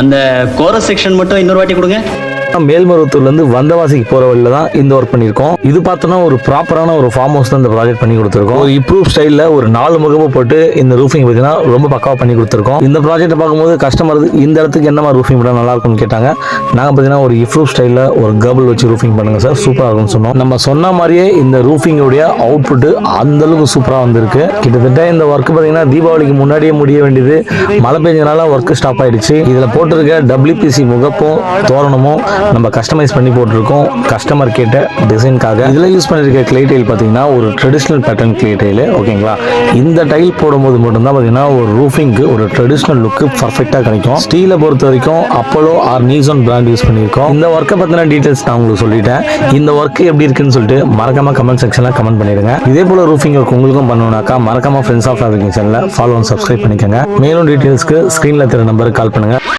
அந்த chorus section மட்டும் இன்னொரு வாட்டி கொடுங்க. மேல்மருவத்தூர்லேருந்து வந்தவாசிக்கு போகிற வழியில் தான் இந்த ஒர்க் பண்ணியிருக்கோம். இது பார்த்தோன்னா ஒரு ப்ராப்பரான ஒரு ஃபார்ம் ஹவுஸ் தான் இந்த ப்ராஜெக்ட் பண்ணி கொடுத்துருக்கோம். ஒரு இம்ப்ரூவ் ஸ்டைலில் ஒரு 4 முகப்பு போட்டு இந்த ரூஃபிங் பார்த்தீங்கன்னா ரொம்ப பக்காவாக பண்ணி கொடுத்துருக்கோம். இந்த ப்ராஜெக்ட்டை பார்க்கும்போது கஸ்டமர் இந்த இடத்துக்கு என்ன மாதிரி ரூஃபிங் பண்ணால் நல்லா இருக்கும்னு கேட்டாங்க. நாங்கள் பார்த்தீங்கன்னா ஒரு இம்ப்ரூவ் ஸ்டைலில் ஒரு கேபிள் வச்சு ரூஃபிங் பண்ணுங்க சார், சூப்பராக இருக்கும்னு சொன்னோம். நம்ம சொன்ன மாதிரியே இந்த ரூஃபிங்கோடைய அவுட்புட் அந்தளவுக்கு சூப்பராக வந்திருக்கு. கிட்டத்தட்ட இந்த ஒர்க் பார்த்தீங்கன்னா தீபாவளிக்கு முன்னாடியே முடிய வேண்டியது, மழை பெஞ்சனால ஒர்க் ஸ்டாப் ஆயிடுச்சு. இதில் போட்டிருக்க WPC முகப்பும் தோரணமும் நம்ம கஸ்டமைஸ் பண்ணி போட்டிருக்கோம் கஸ்டமர் கேட்ட டிசைனுக்காக. இதில் யூஸ் பண்ணியிருக்க கிளே டைல் பார்த்தீங்கன்னா ஒரு ட்ரெடிஷ்னல் பேட்டர்ன் கிளே டைல். ஓகேங்களா, இந்த டைல் போடும்போது மட்டும்தான் பார்த்தீங்கன்னா ஒரு ரூஃபிங்க்கு ஒரு ட்ரெடிஷ்னல் லுக்கு பர்ஃபெக்டாக கிடைக்கும். ஸ்டீலை பொறுத்த வரைக்கும் Apollo or Nissan brand use பண்ணியிருக்கோம். இந்த ஒர்க்கை பற்றின டீட்டெயில்ஸ் நான் உங்களுக்கு சொல்லிட்டேன். இந்த ஒர்க் எப்படி இருக்குன்னு சொல்லிட்டு மறக்காம கமெண்ட் செக்ஷனில் கமெண்ட் பண்ணிடுங்க. இதே போல ரூஃபிங் ஒர்க் உங்களுக்கும் பண்ணணும்னாக்கா மறக்காம ஃப்ரெண்ட்ஸ் ஆஃப் ஃபேப்ரிக் சேனலை ஃபாலோ அண்ட் சப்ஸ்கிரைப் பண்ணிக்கோங்க. மேலும் டீட்டெயில்ஸ்க்கு ஸ்க்ரீனில் தெரிய நம்பருக்கு கால் பண்ணுங்க.